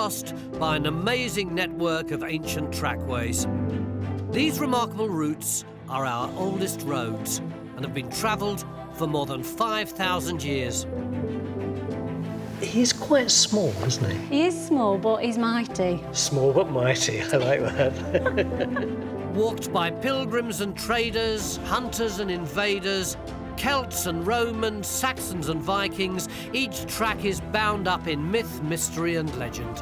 crossed by an amazing network of ancient trackways. These remarkable routes are our oldest roads and have been travelled for more than 5,000 years. He's quite small, isn't he? He is small, but he's mighty. Small but mighty, I like that. Walked by pilgrims and traders, hunters and invaders, Celts and Romans, Saxons and Vikings, each track is bound up in myth, mystery and legend.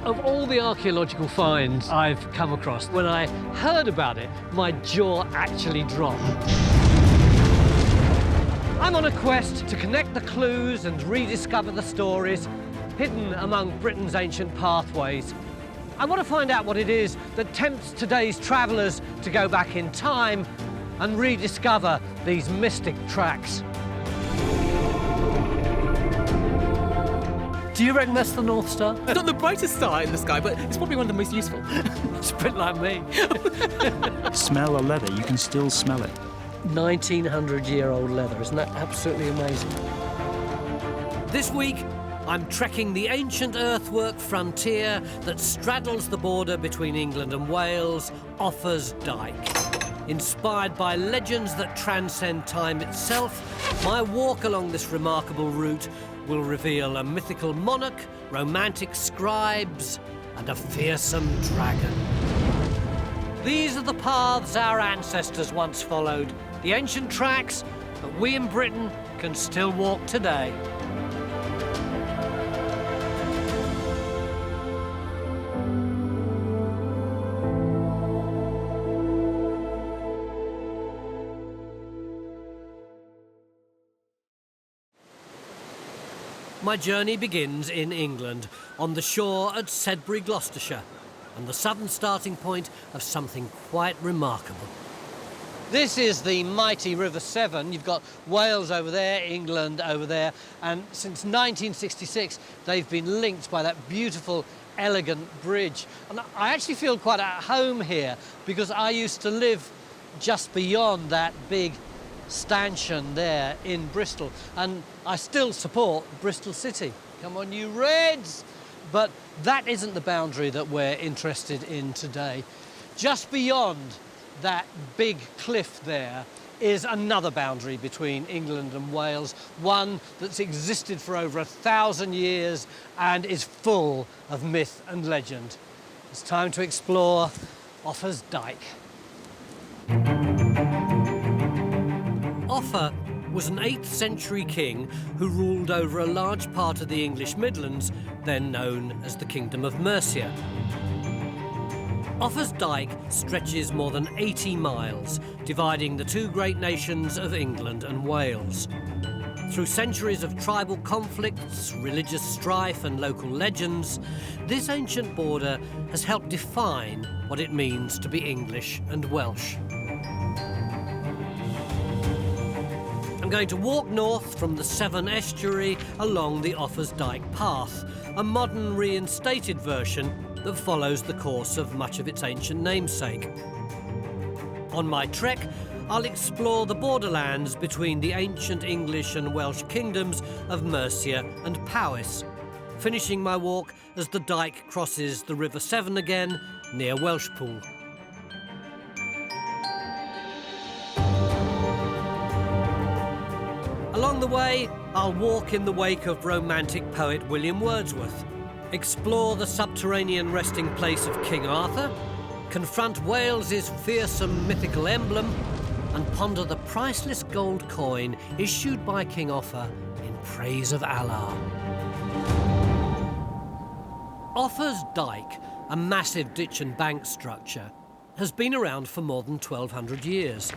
Of all the archaeological finds I've come across, when I heard about it, my jaw actually dropped. I'm on a quest to connect the clues and rediscover the stories hidden among Britain's ancient pathways. I want to find out what it is that tempts today's travellers to go back in time and rediscover these mystic tracks. Do you reckon that's the North Star? It's not the brightest star in the sky, but it's probably one of the most useful. It's a bit like me. Smell a leather, you can still smell it. 1900-year-old leather, isn't that absolutely amazing? This week, I'm trekking the ancient earthwork frontier that straddles the border between England and Wales, Offa's Dyke. Inspired by legends that transcend time itself, my walk along this remarkable route will reveal a mythical monarch, romantic scribes, and a fearsome dragon. These are the paths our ancestors once followed, the ancient tracks that we in Britain can still walk today. My journey begins in England, on the shore at Sedbury, Gloucestershire, and the southern starting point of something quite remarkable. This is the mighty River Severn. You've got Wales over there, England over there, and since 1966 they've been linked by that beautiful, elegant bridge. And I actually feel quite at home here because I used to live just beyond that big stanchion there in Bristol, and I still support Bristol City. Come on, you Reds! But that isn't the boundary that we're interested in today. Just beyond that big cliff there is another boundary between England and Wales, one that's existed for over 1,000 years and is full of myth and legend. It's time to explore Offa's Dyke. Offa was an 8th century king who ruled over a large part of the English Midlands, then known as the Kingdom of Mercia. Offa's Dyke stretches more than 80 miles, dividing the two great nations of England and Wales. Through centuries of tribal conflicts, religious strife and local legends, this ancient border has helped define what it means to be English and Welsh. I'm going to walk north from the Severn estuary along the Offa's Dyke path, a modern reinstated version that follows the course of much of its ancient namesake. On my trek, I'll explore the borderlands between the ancient English and Welsh kingdoms of Mercia and Powys, finishing my walk as the Dyke crosses the River Severn again near Welshpool. Along the way, I'll walk in the wake of romantic poet William Wordsworth, explore the subterranean resting place of King Arthur, confront Wales's fearsome mythical emblem, and ponder the priceless gold coin issued by King Offa in praise of Allah. Offa's Dyke, a massive ditch and bank structure, has been around for more than 1,200 years.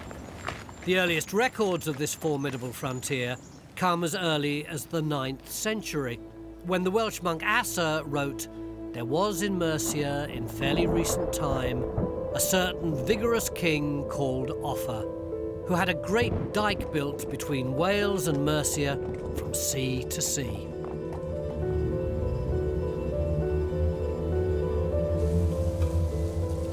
The earliest records of this formidable frontier come as early as the 9th century, when the Welsh monk Asa wrote, "There was in Mercia in fairly recent time a certain vigorous king called Offa, who had a great dyke built between Wales and Mercia from sea to sea."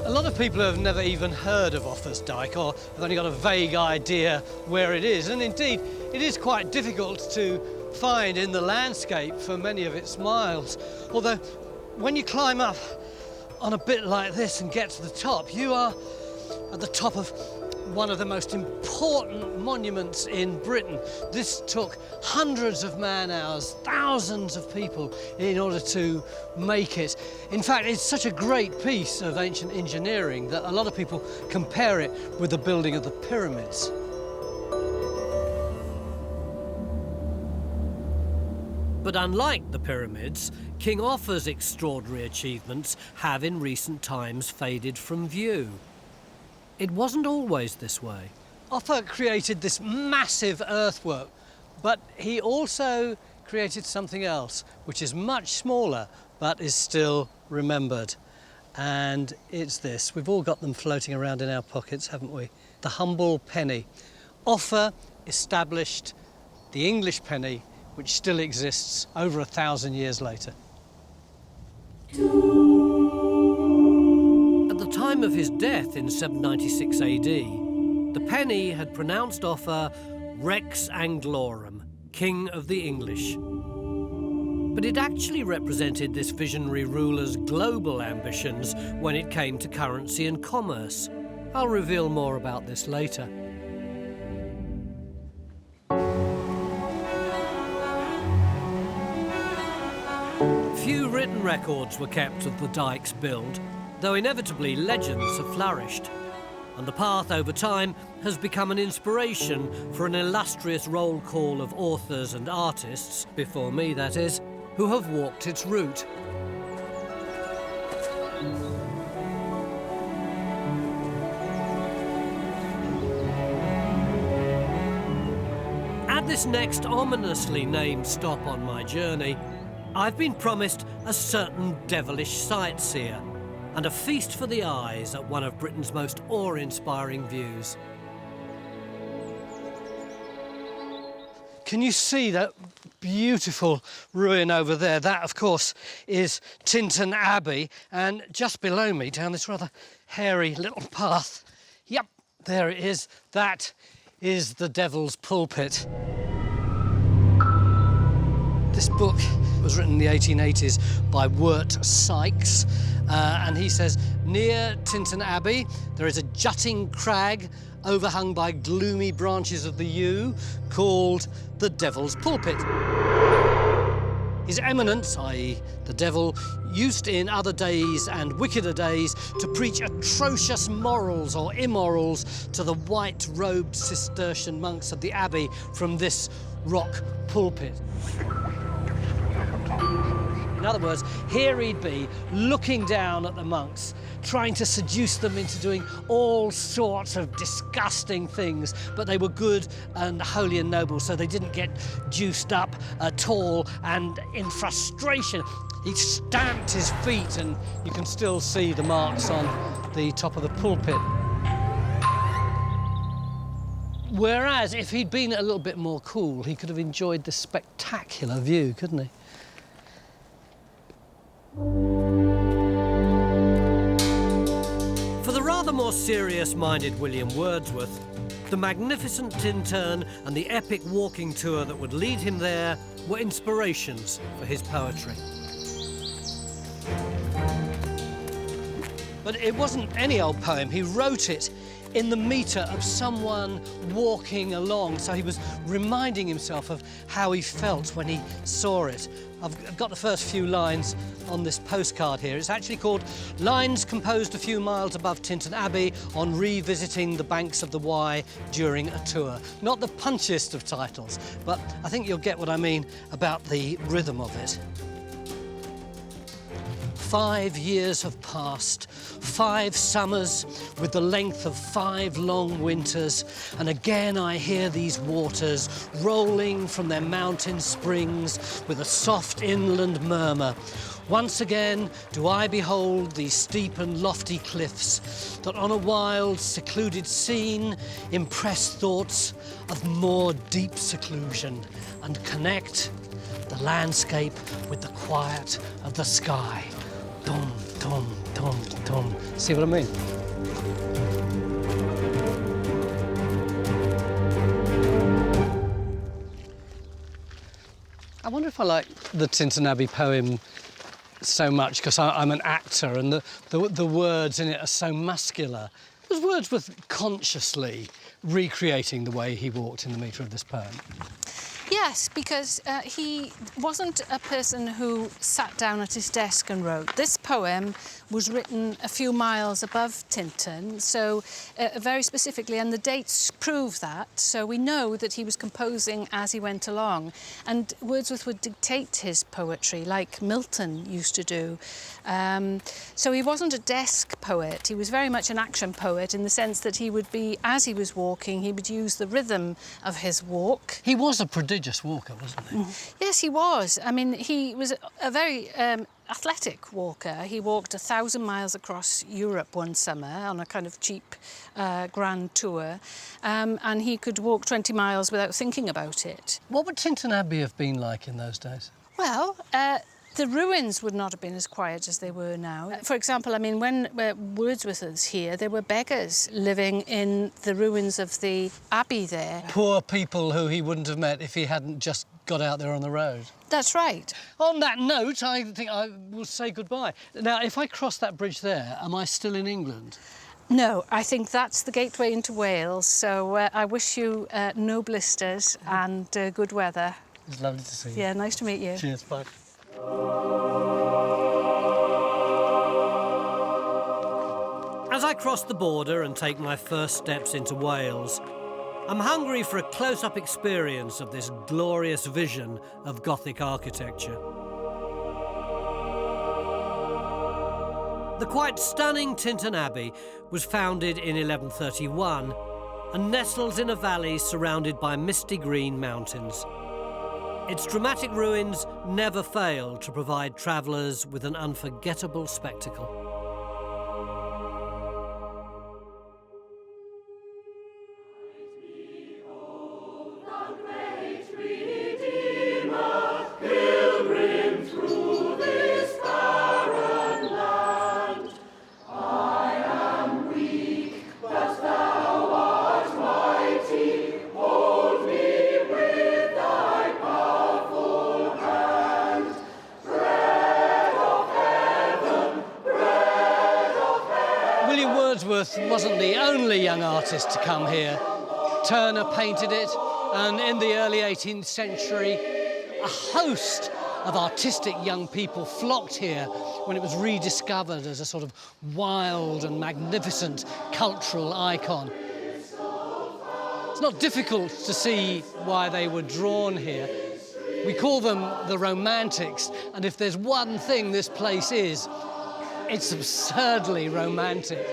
A lot of people have never even heard of Offa's Dyke, or have only got a vague idea where it is, and indeed it is quite difficult to find in the landscape for many of its miles. Although, when you climb up on a bit like this and get to the top, you are at the top of one of the most important monuments in Britain. This took hundreds of man-hours, thousands of people in order to make it. In fact, it's such a great piece of ancient engineering that a lot of people compare it with the building of the pyramids. But unlike the pyramids, King Offa's extraordinary achievements have in recent times faded from view. It wasn't always this way. Offa created this massive earthwork, but he also created something else, which is much smaller, but is still remembered. And it's this. We've all got them floating around in our pockets, haven't we? The humble penny. Offa established the English penny, which still exists over 1,000 years later. At the time of his death in 796 AD, the penny had pronounced Offa Rex Anglorum, King of the English. But it actually represented this visionary ruler's global ambitions when it came to currency and commerce. I'll reveal more about this later. Few written records were kept of the Dyke's build, though inevitably legends have flourished. And the path over time has become an inspiration for an illustrious roll call of authors and artists, before me that is, who have walked its route. At this next ominously named stop on my journey, I've been promised a certain devilish sightseer and a feast for the eyes at one of Britain's most awe-inspiring views. Can you see that beautiful ruin over there? That, of course, is Tintern Abbey, and just below me, down this rather hairy little path, yep, there it is. That is the Devil's Pulpit. This book was written in the 1880s by Wirt Sykes, and he says, near Tintern Abbey, there is a jutting crag overhung by gloomy branches of the yew called the Devil's Pulpit. His eminence, i.e. the devil, used in other days and wickeder days to preach atrocious morals or immorals to the white-robed Cistercian monks of the abbey from this rock pulpit. In other words, here he'd be looking down at the monks, trying to seduce them into doing all sorts of disgusting things, but they were good and holy and noble, so they didn't get juiced up at all, and in frustration, he stamped his feet, and you can still see the marks on the top of the pulpit. Whereas, if he'd been a little bit more cool, he could have enjoyed this spectacular view, couldn't he? For the rather more serious-minded William Wordsworth, the magnificent Tintern and the epic walking tour that would lead him there were inspirations for his poetry. But it wasn't any old poem. He wrote it in the metre of someone walking along, so he was reminding himself of how he felt when he saw it. I've got the first few lines on this postcard here. It's actually called Lines Composed a Few Miles Above Tintern Abbey on Revisiting the Banks of the Wye During a Tour. Not the punchiest of titles, but I think you'll get what I mean about the rhythm of it. 5 years have passed, 5 summers with the length of 5 long winters, and again I hear these waters rolling from their mountain springs with a soft inland murmur. Once again do I behold these steep and lofty cliffs that on a wild, secluded scene impress thoughts of more deep seclusion and connect the landscape with the quiet of the sky. Dum, dum, dum, dum. See what I mean? I wonder if I like the Tintern Abbey poem so much because I'm an actor and the words in it are so muscular. Was Wordsworth consciously recreating the way he walked in the metre of this poem? Yes, because he wasn't a person who sat down at his desk and wrote. This poem was written a few miles above Tintern, so very specifically, and the dates prove that, so we know that he was composing as he went along. And Wordsworth would dictate his poetry, like Milton used to do. So he wasn't a desk poet, he was very much an action poet in the sense that he would be, as he was walking, he would use the rhythm of his walk. He was a prodigious walker, wasn't he? Yes, he was. I mean, he was a very athletic walker. He walked 1,000 miles across Europe one summer on a kind of cheap grand tour, and he could walk 20 miles without thinking about it. What would Tintern Abbey have been like in those days? Well, the ruins would not have been as quiet as they were now. For example, I mean, when Wordsworth was here, there were beggars living in the ruins of the abbey there. Poor people who he wouldn't have met if he hadn't just got out there on the road. That's right. On that note, I think I will say goodbye. Now, if I cross that bridge there, am I still in England? No, I think that's the gateway into Wales, so I wish you no blisters and good weather. It's lovely to see you. Yeah, nice to meet you. Cheers, bye. As I cross the border and take my first steps into Wales, I'm hungry for a close-up experience of this glorious vision of Gothic architecture. The quite stunning Tintern Abbey was founded in 1131 and nestles in a valley surrounded by misty green mountains. Its dramatic ruins never fail to provide travellers with an unforgettable spectacle. Wordsworth wasn't the only young artist to come here. Turner painted it, and in the early 18th century, a host of artistic young people flocked here when it was rediscovered as a sort of wild and magnificent cultural icon. It's not difficult to see why they were drawn here. We call them the Romantics, and if there's one thing this place is, it's absurdly romantic.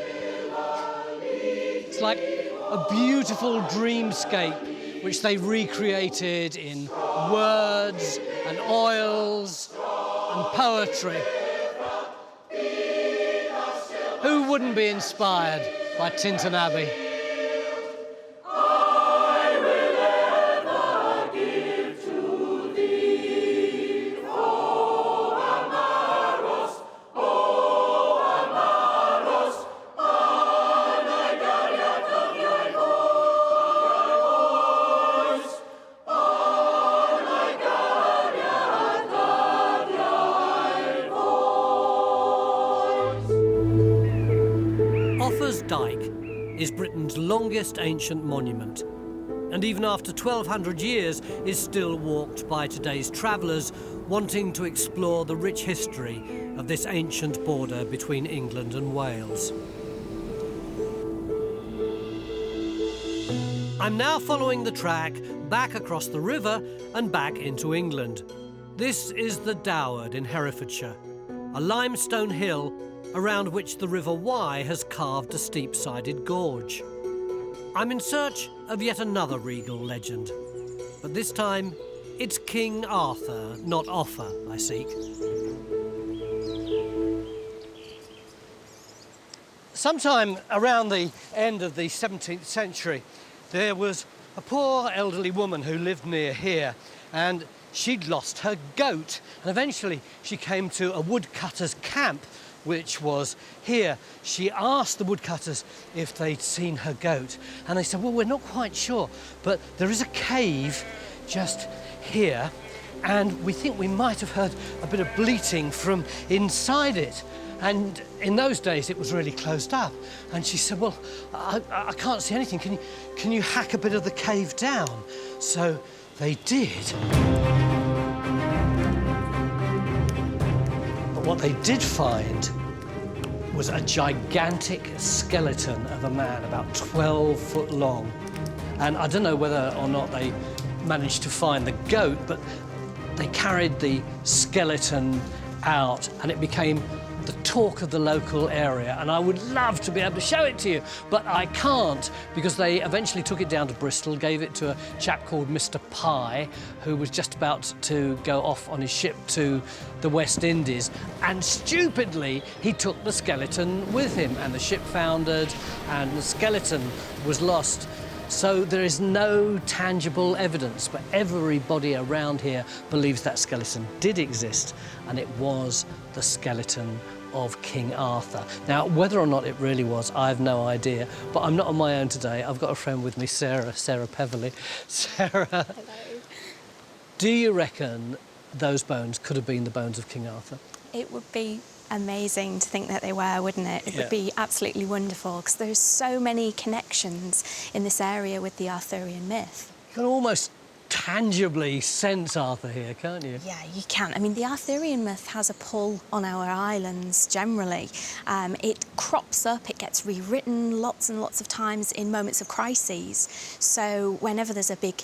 It's like a beautiful dreamscape which they recreated in words and oils and poetry. Who wouldn't be inspired by Tintern Abbey? Dyke is Britain's longest ancient monument, and even after 1,200 years is still walked by today's travellers wanting to explore the rich history of this ancient border between England and Wales. I'm now following the track back across the river and back into England. This is the Doward in Herefordshire, a limestone hill around which the River Wye has carved a steep-sided gorge. I'm in search of yet another regal legend, but this time it's King Arthur, not Offa, I seek. Sometime around the end of the 17th century, there was a poor elderly woman who lived near here, and she'd lost her goat, and eventually she came to a woodcutter's camp which was here. She asked the woodcutters if they'd seen her goat, and they said, well, we're not quite sure, but there is a cave just here, and we think we might have heard a bit of bleating from inside it. And in those days, it was really closed up. And she said, well, I can't see anything. Can you hack a bit of the cave down? So they did. But what they did find was a gigantic skeleton of a man about 12 foot long. And I don't know whether or not they managed to find the goat, but they carried the skeleton out and it became the talk of the local area, and I would love to be able to show it to you, but I can't, because they eventually took it down to Bristol, gave it to a chap called Mr. Pye, who was just about to go off on his ship to the West Indies, and stupidly he took the skeleton with him, and the ship foundered and the skeleton was lost. So there is no tangible evidence, but everybody around here believes that skeleton did exist, and it was the skeleton of King Arthur. Now, whether or not it really was, I have no idea, but I'm not on my own today. I've got a friend with me, Sarah Peverley. Sarah, hello. Do you reckon those bones could have been the bones of King Arthur? It would be amazing to think that they were, wouldn't it? It would be absolutely wonderful, because there's so many connections in this area with the Arthurian myth. You can almost tangibly sense Arthur here, can't you? Yeah, you can. I mean, the Arthurian myth has a pull on our islands generally. It crops up, it gets rewritten lots and lots of times in moments of crises. So whenever there's a big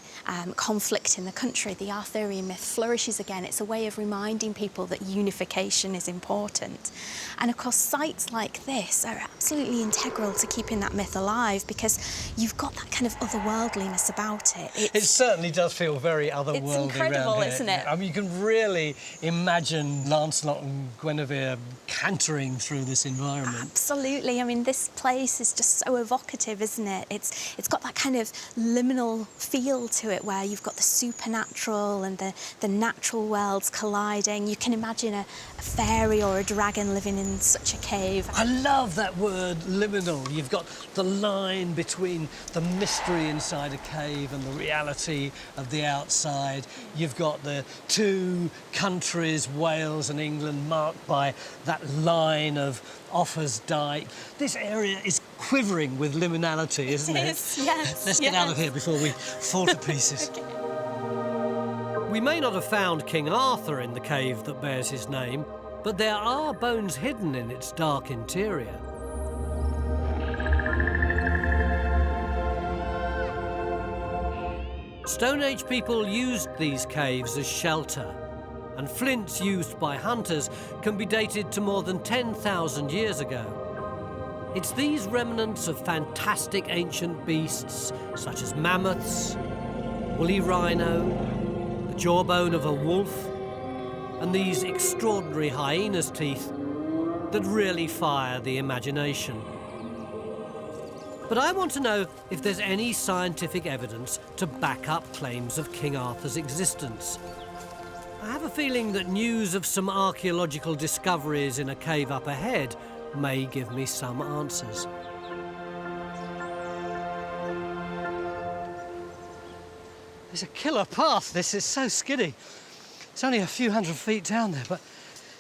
conflict in the country, the Arthurian myth flourishes again. It's a way of reminding people that unification is important. And of course, sites like this are absolutely integral to keeping that myth alive, because you've got that kind of otherworldliness about it. It certainly does feel very otherworldly. It's incredible, around here. isn't it? I mean, you can really imagine Lancelot and Guinevere cantering through this environment. Absolutely. I mean, this place is just so evocative, isn't it? It's got that kind of liminal feel to it, where you've got the supernatural and the natural worlds colliding. You can imagine a fairy or a dragon living in such a cave. I love that word, liminal. You've got the line between the mystery inside a cave and the reality of the outside. You've got the two countries, Wales and England, marked by that line of Offa's Dyke. This area is quivering with liminality, isn't it? It is, yes. Let's get out of here before we fall to pieces. Okay. We may not have found King Arthur in the cave that bears his name, but there are bones hidden in its dark interior. Stone Age people used these caves as shelter, and flints used by hunters can be dated to more than 10,000 years ago. It's these remnants of fantastic ancient beasts, such as mammoths, woolly rhino, the jawbone of a wolf, and these extraordinary hyena's teeth, that really fire the imagination. But I want to know if there's any scientific evidence to back up claims of King Arthur's existence. I have a feeling that news of some archaeological discoveries in a cave up ahead may give me some answers. It's a killer path. This is so skiddy. It's only a few hundred feet down there, but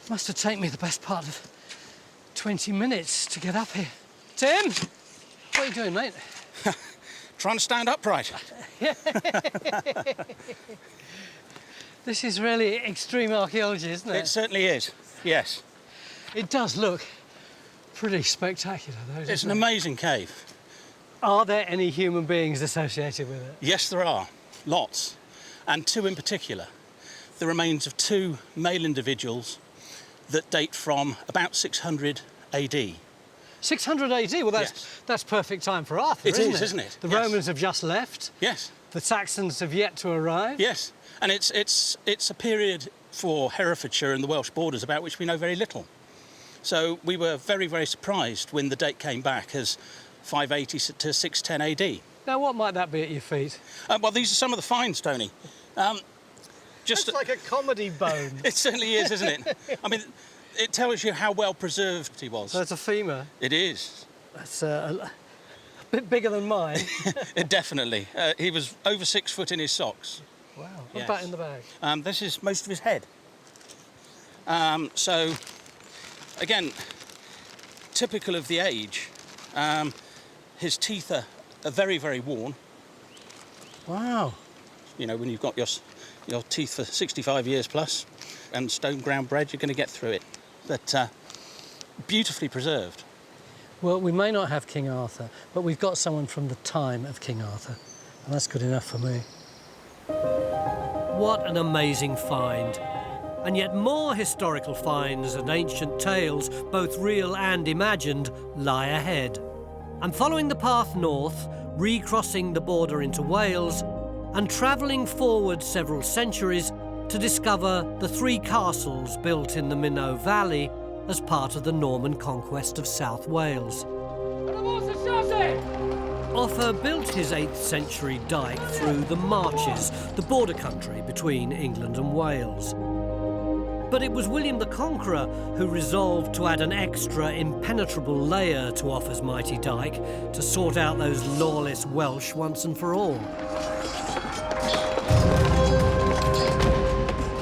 it must have taken me the best part of 20 minutes to get up here. Tim? What are you doing, mate? Trying to stand upright. This is really extreme archaeology, isn't it? It certainly is, yes. It does look pretty spectacular, though, doesn't It's an it? amazing cave. Are there any human beings associated with it? Yes, there are. Lots. And two in particular. The remains of two male individuals that date from about 600 AD. 600 AD? Well, that's perfect time for Arthur, It isn't is, it? isn't it? The Yes. Romans have just left. Yes. The Saxons have yet to arrive. Yes. And it's a period for Herefordshire and the Welsh borders about which we know very little. So we were very, very surprised when the date came back as 580 to 610 AD. Now, what might that be at your feet? Well, these are some of the finds, Tony. It's like a comedy bone. It certainly is, isn't it? I mean, it tells you how well preserved he was. So that's a femur. It is. That's a bit bigger than mine. Definitely. He was over 6 foot in his socks. Wow. Yes. What's that in the bag? This is most of his head. So, again, typical of the age, his teeth are very, very worn. Wow. You know, when you've got your teeth for 65 years plus and stone ground bread, you're going to get through it. But beautifully preserved. Well, we may not have King Arthur, but we've got someone from the time of King Arthur, and that's good enough for me. What an amazing find. And yet more historical finds and ancient tales, both real and imagined, lie ahead. I'm following the path north, recrossing the border into Wales, and travelling forward several centuries to discover the 3 castles built in the Minnow Valley as part of the Norman conquest of South Wales. Offa built his 8th century Dyke through the Marches, the border country between England and Wales. But it was William the Conqueror who resolved to add an extra impenetrable layer to Offa's mighty Dyke to sort out those lawless Welsh once and for all.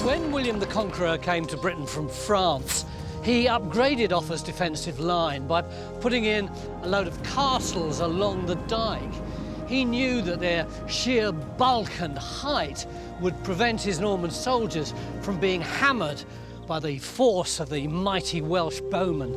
When William the Conqueror came to Britain from France, he upgraded Offa's defensive line by putting in a load of castles along the Dyke. He knew that their sheer bulk and height would prevent his Norman soldiers from being hammered by the force of the mighty Welsh bowmen.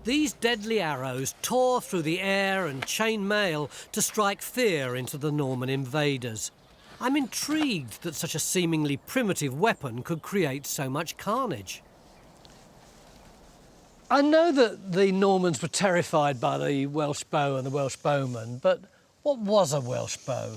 These deadly arrows tore through the air and chain mail to strike fear into the Norman invaders. I'm intrigued that such a seemingly primitive weapon could create so much carnage. I know that the Normans were terrified by the Welsh bow and the Welsh bowmen, but what was a Welsh bow?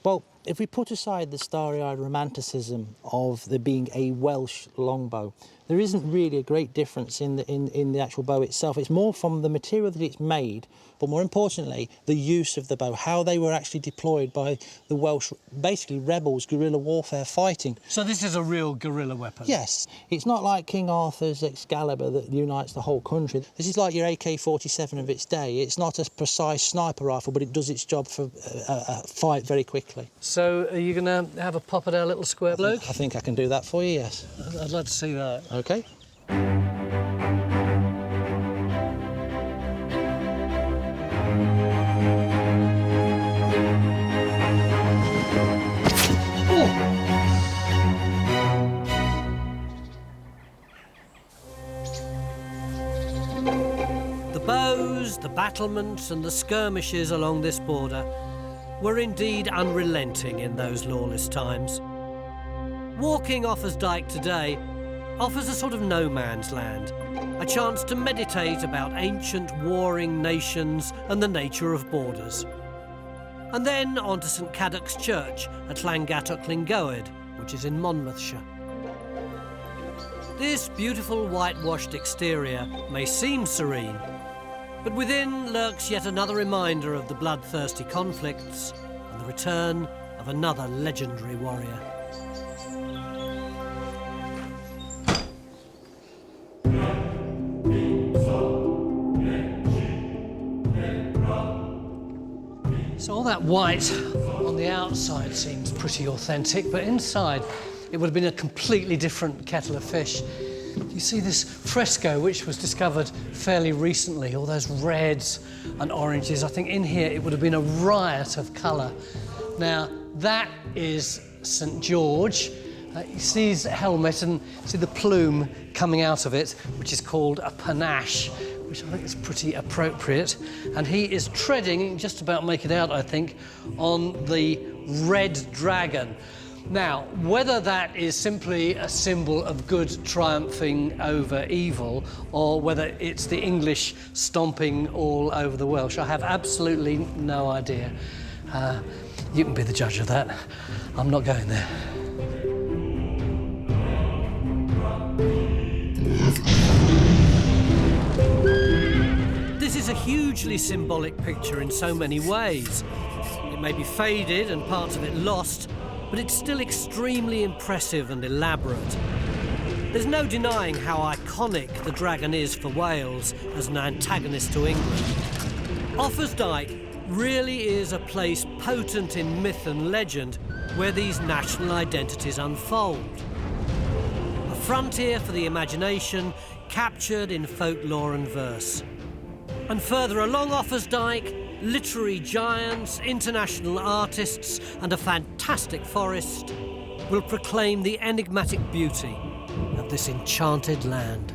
Well, if we put aside the starry-eyed romanticism of there being a Welsh longbow, there isn't really a great difference in the actual bow itself. It's more from the material that it's made, but more importantly, the use of the bow, how they were actually deployed by the Welsh, basically rebels, guerrilla warfare fighting. So this is a real guerrilla weapon? Yes. It's not like King Arthur's Excalibur that unites the whole country. This is like your AK-47 of its day. It's not a precise sniper rifle, but it does its job for a fight very quickly. So are you going to have a pop at our little square bloke? I think I can do that for you, yes. I'd like to see that. OK. The bows, the battlements and the skirmishes along this border were indeed unrelenting in those lawless times. Walking Offa's Dyke today offers a sort of no man's land, a chance to meditate about ancient warring nations and the nature of borders. And then on to St Cadoc's Church at Llangattock Lyngoed, which is in Monmouthshire. This beautiful whitewashed exterior may seem serene, but within lurks yet another reminder of the bloodthirsty conflicts and the return of another legendary warrior. So all that white on the outside seems pretty authentic, but inside it would have been a completely different kettle of fish. You see this fresco, which was discovered fairly recently, all those reds and oranges. I think in here it would have been a riot of colour. Now, that is St George. You see his helmet and see the plume coming out of it, which is called a panache, which I think is pretty appropriate. And he is treading, you can just about make it out, I think, on the red dragon. Now, whether that is simply a symbol of good triumphing over evil, or whether it's the English stomping all over the Welsh, I have absolutely no idea. You can be the judge of that. I'm not going there. This is a hugely symbolic picture in so many ways. It may be faded and parts of it lost, but it's still extremely impressive and elaborate. There's no denying how iconic the dragon is for Wales as an antagonist to England. Offa's Dyke really is a place potent in myth and legend where these national identities unfold. A frontier for the imagination captured in folklore and verse. And further along Offa's Dyke, literary giants, international artists and a fantastic forest will proclaim the enigmatic beauty of this enchanted land.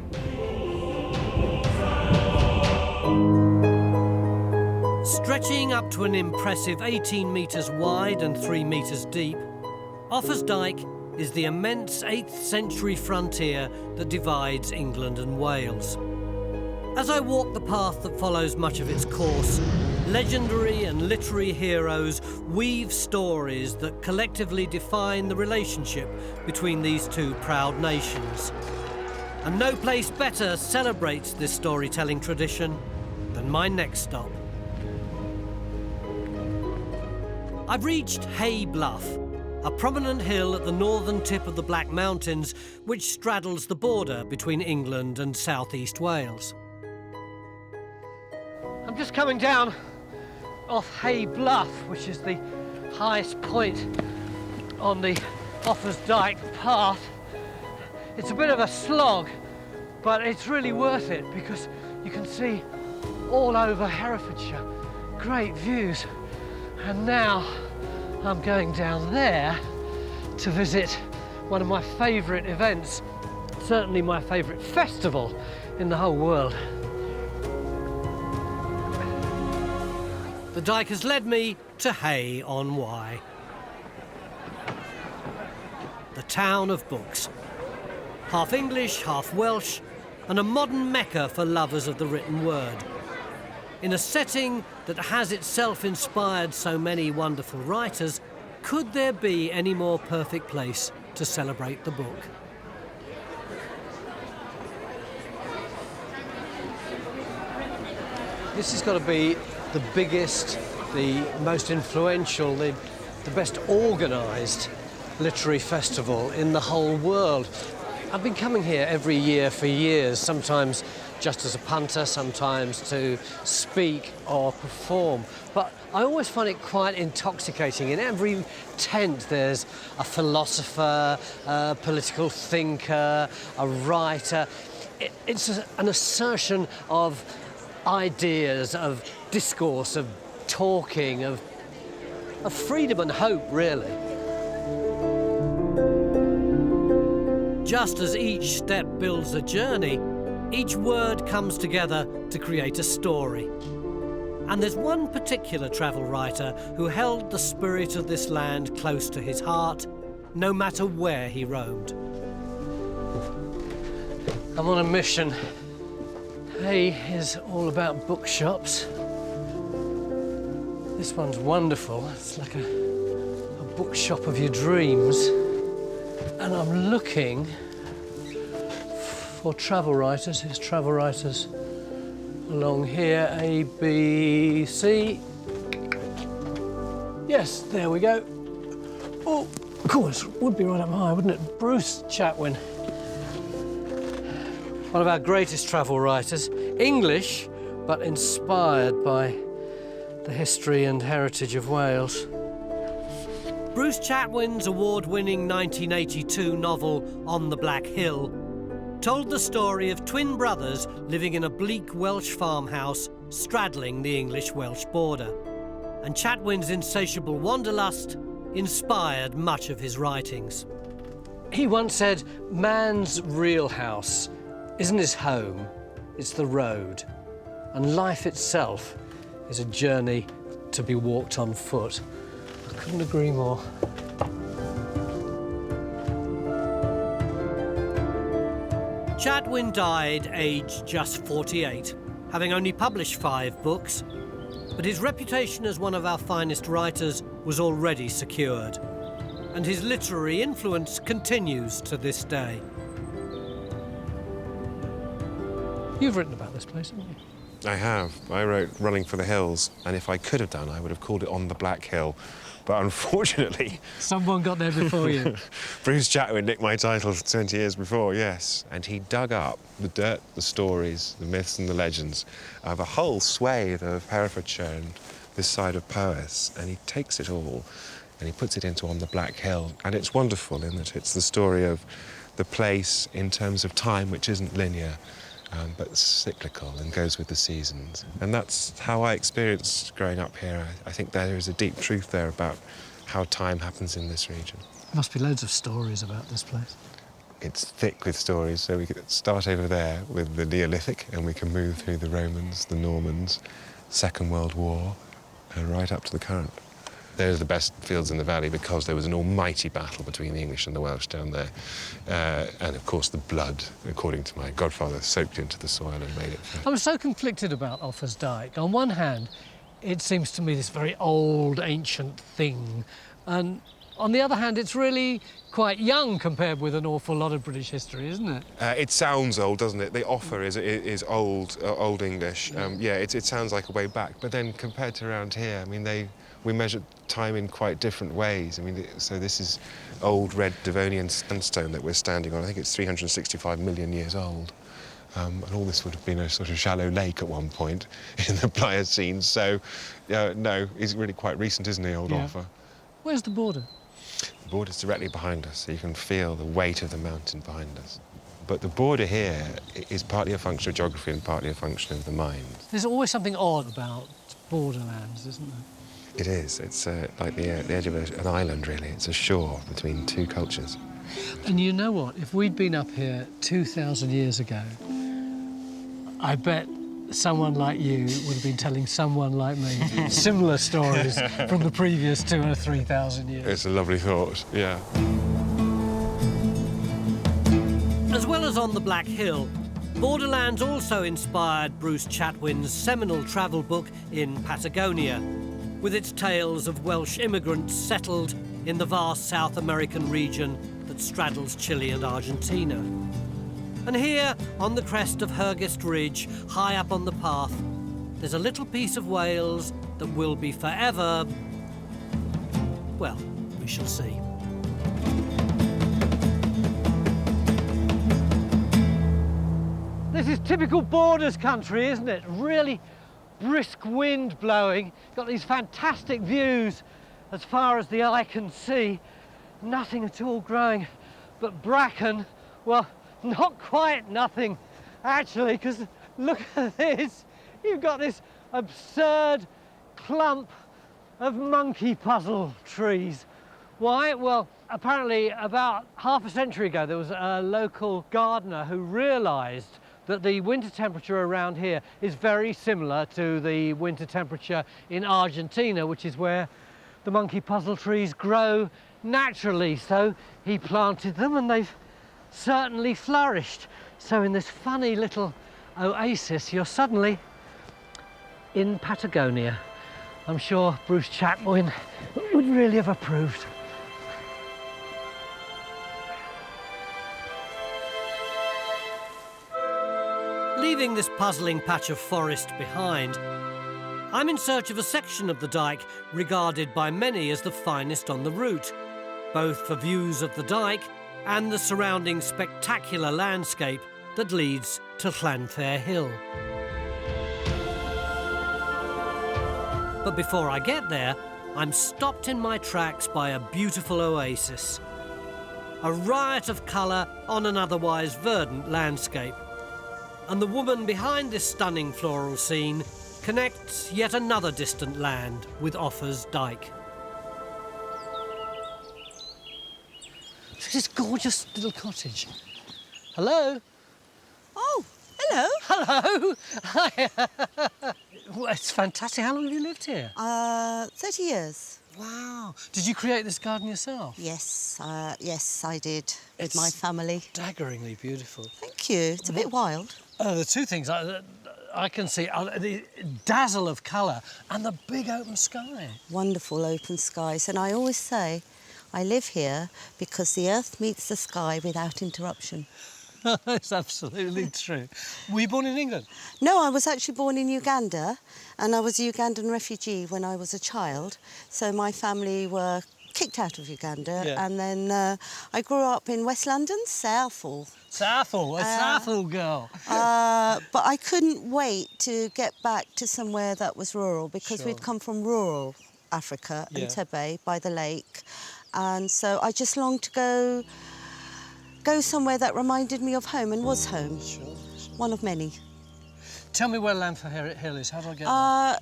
Stretching up to an impressive 18 metres wide and 3 metres deep, Offa's Dyke is the immense 8th century frontier that divides England and Wales. As I walk the path that follows much of its course, legendary and literary heroes weave stories that collectively define the relationship between these two proud nations. And no place better celebrates this storytelling tradition than my next stop. I've reached Hay Bluff, a prominent hill at the northern tip of the Black Mountains which straddles the border between England and southeast Wales. I'm just coming down off Hay Bluff, which is the highest point on the Offa's Dyke path. It's a bit of a slog, but it's really worth it because you can see all over Herefordshire. Great views. And now I'm going down there to visit one of my favourite events, certainly my favourite festival in the whole world. The Dyke has led me to Hay on Wye, the town of books. Half English, half Welsh, and a modern mecca for lovers of the written word. In a setting that has itself inspired so many wonderful writers, could there be any more perfect place to celebrate the book? This has got to be the biggest, the most influential, the best organised literary festival in the whole world. I've been coming here every year for years, sometimes just as a punter, sometimes to speak or perform. But I always find it quite intoxicating. In every tent there's a philosopher, a political thinker, a writer. It's an assertion of ideas, of discourse, of talking, of freedom and hope, really. Just as each step builds a journey, each word comes together to create a story. And there's one particular travel writer who held the spirit of this land close to his heart, no matter where he roamed. I'm on a mission. Hay is all about bookshops. This one's wonderful. It's like a bookshop of your dreams. And I'm looking for travel writers. Here's travel writers along here. A, B, C. Yes, there we go. Oh, of course, would be right up high, wouldn't it? Bruce Chatwin. One of our greatest travel writers. English, but inspired by the history and heritage of Wales. Bruce Chatwin's award-winning 1982 novel On the Black Hill told the story of twin brothers living in a bleak Welsh farmhouse straddling the English-Welsh border. And Chatwin's insatiable wanderlust inspired much of his writings. He once said, man's real house isn't his home, it's the road. And life itself is a journey to be walked on foot. I couldn't agree more. Chatwin died aged just 48, having only published 5 books, but his reputation as one of our finest writers was already secured, and his literary influence continues to this day. You've written about this place, haven't you? I have. I wrote Running for the Hills, and if I could have done, I would have called it On the Black Hill. But unfortunately... Someone got there before you. Bruce Chatwin nicked my title 20 years before, yes. And he dug up the dirt, the stories, the myths and the legends of a whole swathe of Herefordshire and this side of Powys, and he takes it all and he puts it into On the Black Hill. And it's wonderful in that it's the story of the place in terms of time, which isn't linear, but cyclical and goes with the seasons. And that's how I experienced growing up here. I think there is a deep truth there about how time happens in this region. There must be loads of stories about this place. It's thick with stories, so we could start over there with the Neolithic, and we can move through the Romans, the Normans, Second World War, and right up to the current. They're the best fields in the valley because there was an almighty battle between the English and the Welsh down there. And, of course, the blood, according to my godfather, soaked into the soil and made it fresh. I'm so conflicted about Offa's Dyke. On one hand, it seems to me this very old, ancient thing. And on the other hand, it's really quite young compared with an awful lot of British history, isn't it? It sounds old, doesn't it? The Offa is old, Old English. It sounds like a way back. But then compared to around here, I mean, we measure time in quite different ways. I mean, so this is old red Devonian sandstone that we're standing on. I think it's 365 million years old. And all this would have been a sort of shallow lake at one point in the Pliocene. So, no, he's really quite recent, isn't he, Old Offa? Where's the border? The border's directly behind us, so you can feel the weight of the mountain behind us. But the border here is partly a function of geography and partly a function of the mind. There's always something odd about borderlands, isn't there? It is. It's like the edge of an island, really. It's a shore between two cultures. And you know what? If we'd been up here 2,000 years ago, I bet someone like you would have been telling someone like me similar stories from the previous 2,000 or 3,000 years. It's a lovely thought, yeah. As well as On the Black Hill, Borderlands also inspired Bruce Chatwin's seminal travel book In Patagonia, with its tales of Welsh immigrants settled in the vast South American region that straddles Chile and Argentina. And here, on the crest of Hurgest Ridge, high up on the path, there's a little piece of Wales that will be forever... well, we shall see. This is typical borders country, isn't it? Really brisk wind blowing. Got these fantastic views as far as the eye can see. Nothing at all growing but bracken. Well, not quite nothing, actually, because look at this. You've got this absurd clump of monkey puzzle trees. Why? Well, apparently about half a century ago, there was a local gardener who realised that the winter temperature around here is very similar to the winter temperature in Argentina, which is where the monkey puzzle trees grow naturally. So he planted them and they've certainly flourished. So in this funny little oasis, you're suddenly in Patagonia. I'm sure Bruce Chatwin would really have approved. Leaving this puzzling patch of forest behind, I'm in search of a section of the Dyke regarded by many as the finest on the route, both for views of the Dyke and the surrounding spectacular landscape that leads to Llanfair Hill. But before I get there, I'm stopped in my tracks by a beautiful oasis. A riot of colour on an otherwise verdant landscape. And the woman behind this stunning floral scene connects yet another distant land with Offa's Dyke. This gorgeous little cottage. Hello? Oh, hello. Hello. Hi. Well, it's fantastic. How long have you lived here? 30 years. Wow. Did you create this garden yourself? Yes, yes, I did, with my family. Staggeringly beautiful. Thank you. It's a bit wild. Oh, the two things I can see are the dazzle of colour and the big open sky. Wonderful open skies. And I always say I live here because the earth meets the sky without interruption. That's absolutely true. Were you born in England? No, I was actually born in Uganda, and I was a Ugandan refugee when I was a child. So my family were kicked out of Uganda, Yeah. and then I grew up in West London, Southall. Southall, a Southall girl. But I couldn't wait to get back to somewhere that was rural because Sure. we'd come from rural Africa, Yeah. Entebbe, by the lake. And so I just longed to go somewhere that reminded me of home and was home. Sure. One of many. Tell me where Lanford Hill is. How do I get there?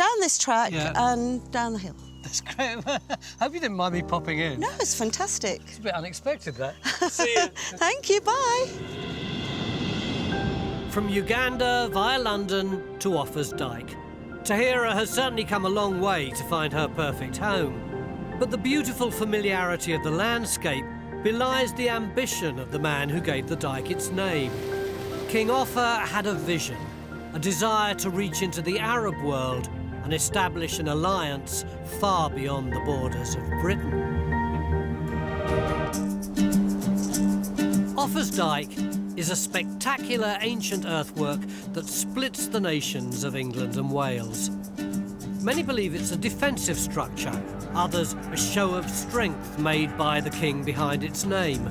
Down this track Yeah. and down the hill. That's great. Hope you didn't mind me popping in. No, it's fantastic. It's a bit unexpected, that. See you. Thank you, bye. From Uganda via London to Offa's Dyke, Tahira has certainly come a long way to find her perfect home. But the beautiful familiarity of the landscape belies the ambition of the man who gave the dyke its name. King Offa had a vision, a desire to reach into the Arab world and establish an alliance far beyond the borders of Britain. Offa's Dyke is a spectacular ancient earthwork that splits the nations of England and Wales. Many believe it's a defensive structure, others a show of strength made by the king behind its name.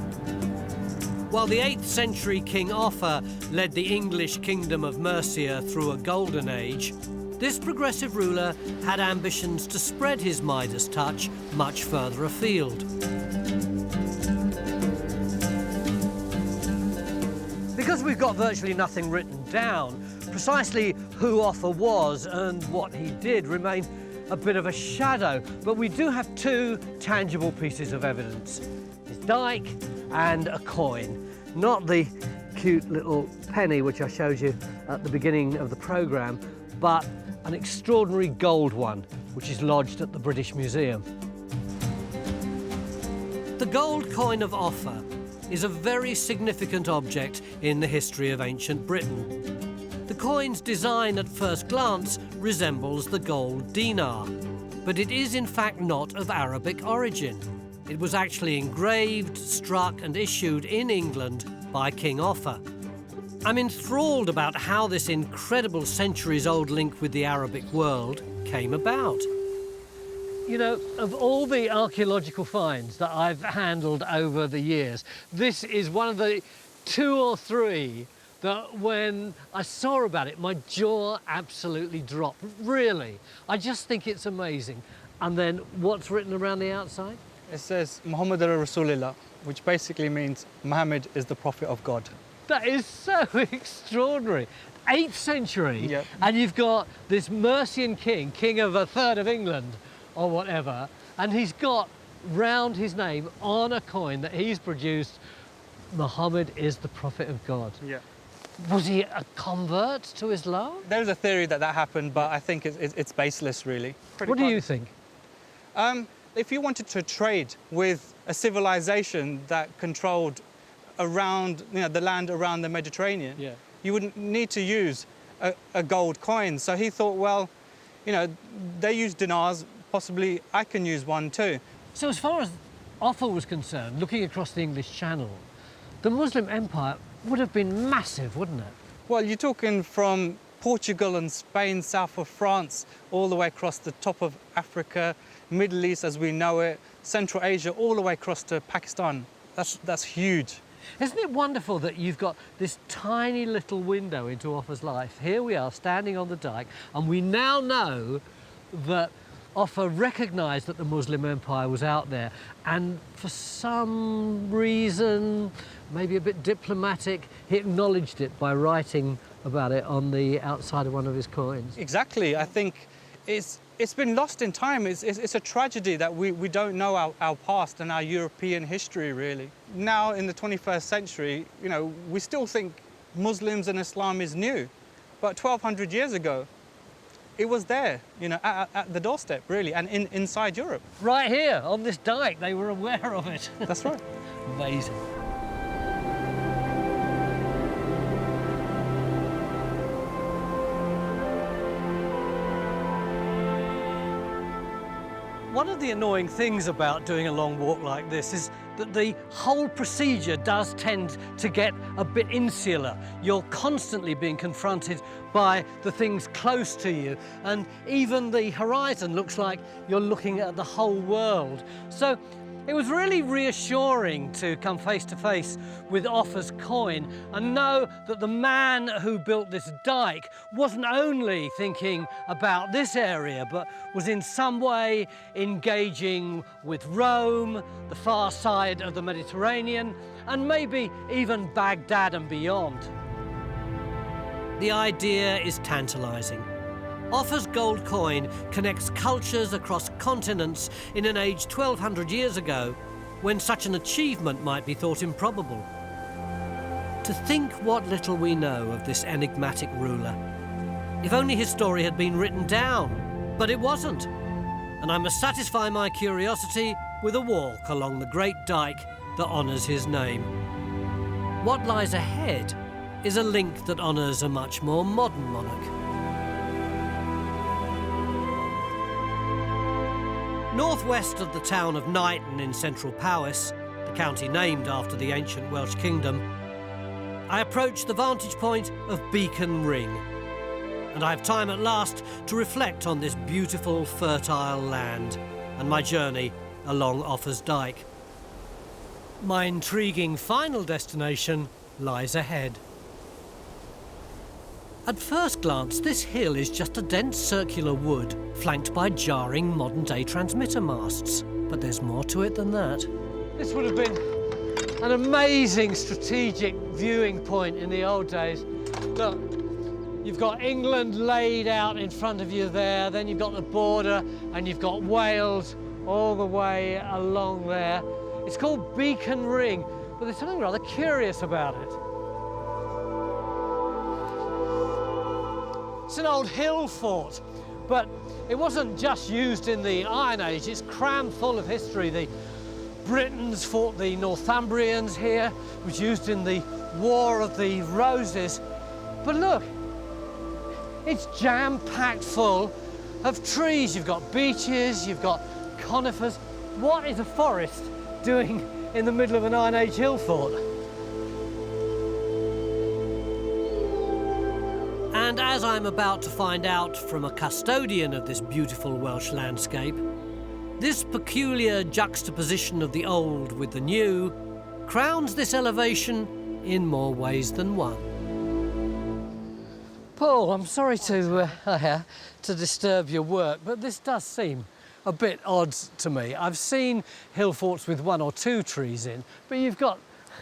While the 8th century King Offa led the English kingdom of Mercia through a golden age, this progressive ruler had ambitions to spread his Midas touch much further afield. Because we've got virtually nothing written down, precisely who Offa was and what he did remain a bit of a shadow. But we do have two tangible pieces of evidence. His dyke and a coin. Not the cute little penny which I showed you at the beginning of the programme, but an extraordinary gold one, which is lodged at the British Museum. The gold coin of Offa is a very significant object in the history of ancient Britain. The coin's design at first glance resembles the gold dinar, but it is in fact not of Arabic origin. It was actually engraved, struck and issued in England by King Offa. I'm enthralled about how this incredible centuries-old link with the Arabic world came about. You know, of all the archaeological finds that I've handled over the years, this is one of the 2 or 3 that when I saw about it, my jaw absolutely dropped. Really, I just think it's amazing. And then what's written around the outside? It says Muhammad Rasulullah, which basically means Muhammad is the prophet of God. That is so extraordinary. 8th century, Yep. and you've got this Mercian king, king of a third of England or whatever, and he's got round his name on a coin that he's produced, Muhammad is the prophet of God. Yeah. Was he a convert to Islam? There's a theory that happed, but I think it's baseless, really. What do you think? If you wanted to trade with a civilization that controlled around, the land around the Mediterranean, Yeah. you wouldn't need to use a gold coin. So he thought, well, they use dinars, possibly I can use one too. So as far as Offa was concerned, looking across the English Channel, the Muslim Empire would have been massive, wouldn't it? Well, you're talking from Portugal and Spain, south of France, all the way across the top of Africa, Middle East as we know it, Central Asia, all the way across to Pakistan. That's huge. Isn't it wonderful that you've got this tiny little window into Offa's life? Here we are standing on the Dyke, and we now know that Offa recognised that the Muslim Empire was out there, and for some reason, maybe a bit diplomatic, he acknowledged it by writing about it on the outside of one of his coins. Exactly. I think it's been lost in time. It's a tragedy that we don't know our past and our European history, really. Now, in the 21st century, we still think Muslims and Islam is new. But 1,200 years ago, it was there, at the doorstep, really, and inside Europe. Right here, on this Dyke, they were aware of it. That's right. Amazing. One of the annoying things about doing a long walk like this is that the whole procedure does tend to get a bit insular. You're constantly being confronted by the things close to you, and even the horizon looks like you're looking at the whole world. So it was really reassuring to come face to face with Offa's coin and know that the man who built this dike wasn't only thinking about this area, but was in some way engaging with Rome, the far side of the Mediterranean, and maybe even Baghdad and beyond. The idea is tantalising. Offa's gold coin connects cultures across continents in an age 1,200 years ago, when such an achievement might be thought improbable. To think what little we know of this enigmatic ruler. If only his story had been written down, but it wasn't. And I must satisfy my curiosity with a walk along the great dike that honours his name. What lies ahead is a link that honours a much more modern monarch. Northwest of the town of Knighton in central Powys, the county named after the ancient Welsh kingdom, I approach the vantage point of Beacon Ring, and I have time at last to reflect on this beautiful, fertile land and my journey along Offa's Dyke. My intriguing final destination lies ahead. At first glance, this hill is just a dense circular wood flanked by jarring modern-day transmitter masts. But there's more to it than that. This would have been an amazing strategic viewing point in the old days. Look, you've got England laid out in front of you there, then you've got the border, and you've got Wales all the way along there. It's called Beacon Ring, but there's something rather curious about it. It's an old hill fort, but it wasn't just used in the Iron Age, it's crammed full of history. The Britons fought the Northumbrians here, it was used in the War of the Roses. But look, it's jam-packed full of trees. You've got beeches, you've got conifers. What is a forest doing in the middle of an Iron Age hill fort? And as I'm about to find out from a custodian of this beautiful Welsh landscape, this peculiar juxtaposition of the old with the new crowns this elevation in more ways than one. Paul, I'm sorry to disturb your work, but this does seem a bit odd to me. I've seen hill forts with 1 or 2 trees in, but you've got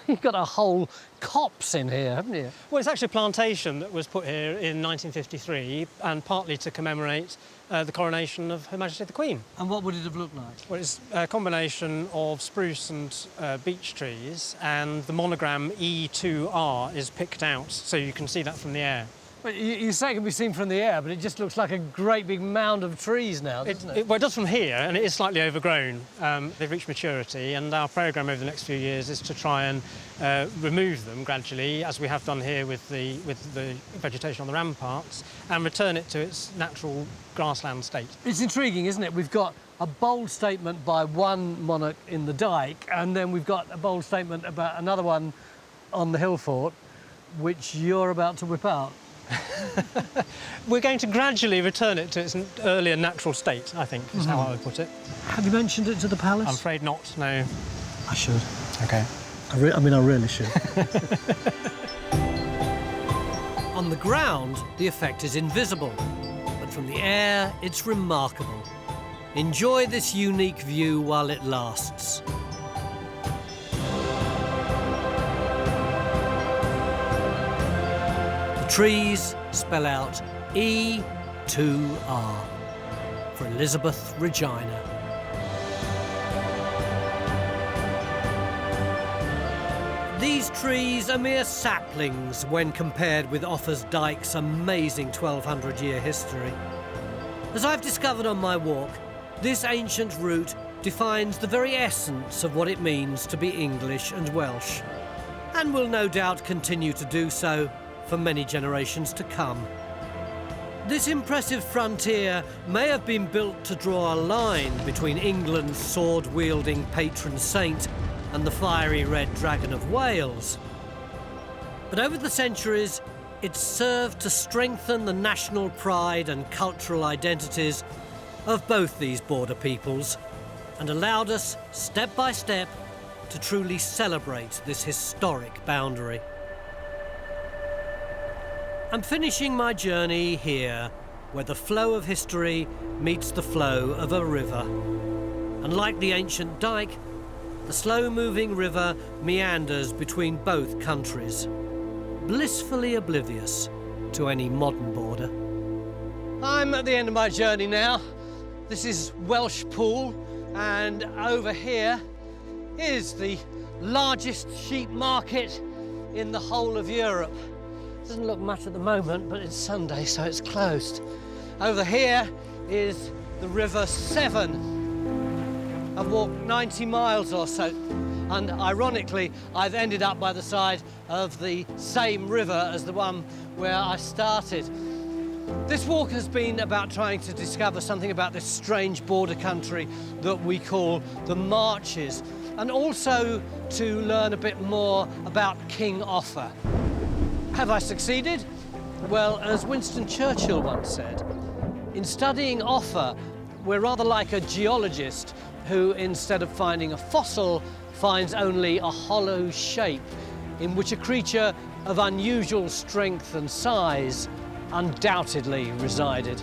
a whole copse in here, haven't you? Well, it's actually a plantation that was put here in 1953, and partly to commemorate the coronation of Her Majesty the Queen. And what would it have looked like? Well, it's a combination of spruce and beech trees, and the monogram E2R is picked out, so you can see that from the air. Well, you say it can be seen from the air, but it just looks like a great big mound of trees now, doesn't it? Well, it does from here, and it is slightly overgrown. They've reached maturity, and our programme over the next few years is to try and remove them gradually, as we have done here with the vegetation on the ramparts, and return it to its natural grassland state. It's intriguing, isn't it? We've got a bold statement by one monarch in the Dyke, and then we've got a bold statement about another one on the hill fort, which you're about to whip out. We're going to gradually return it to its earlier natural state, I think, is how I would put it. Have you mentioned it to the palace? I'm afraid not, no. I should. OK. I really should. On the ground, the effect is invisible, but from the air, it's remarkable. Enjoy this unique view while it lasts. Trees spell out E2R for Elizabeth Regina. These trees are mere saplings when compared with Offa's Dyke's amazing 1,200-year history. As I've discovered on my walk, this ancient route defines the very essence of what it means to be English and Welsh, and will no doubt continue to do so for many generations to come. This impressive frontier may have been built to draw a line between England's sword-wielding patron saint and the fiery red dragon of Wales. But over the centuries, it served to strengthen the national pride and cultural identities of both these border peoples and allowed us, step by step, to truly celebrate this historic boundary. I'm finishing my journey here, where the flow of history meets the flow of a river. And like the ancient Dyke, the slow-moving river meanders between both countries, blissfully oblivious to any modern border. I'm at the end of my journey now. This is Welsh Pool, and over here is the largest sheep market in the whole of Europe. Doesn't look much at the moment, but it's Sunday, so it's closed. Over here is the River Severn. I've walked 90 miles or so, and ironically, I've ended up by the side of the same river as the one where I started. This walk has been about trying to discover something about this strange border country that we call the Marches, and also to learn a bit more about King Offa. Have I succeeded? Well, as Winston Churchill once said, in studying Offa, we're rather like a geologist who, instead of finding a fossil, finds only a hollow shape in which a creature of unusual strength and size undoubtedly resided.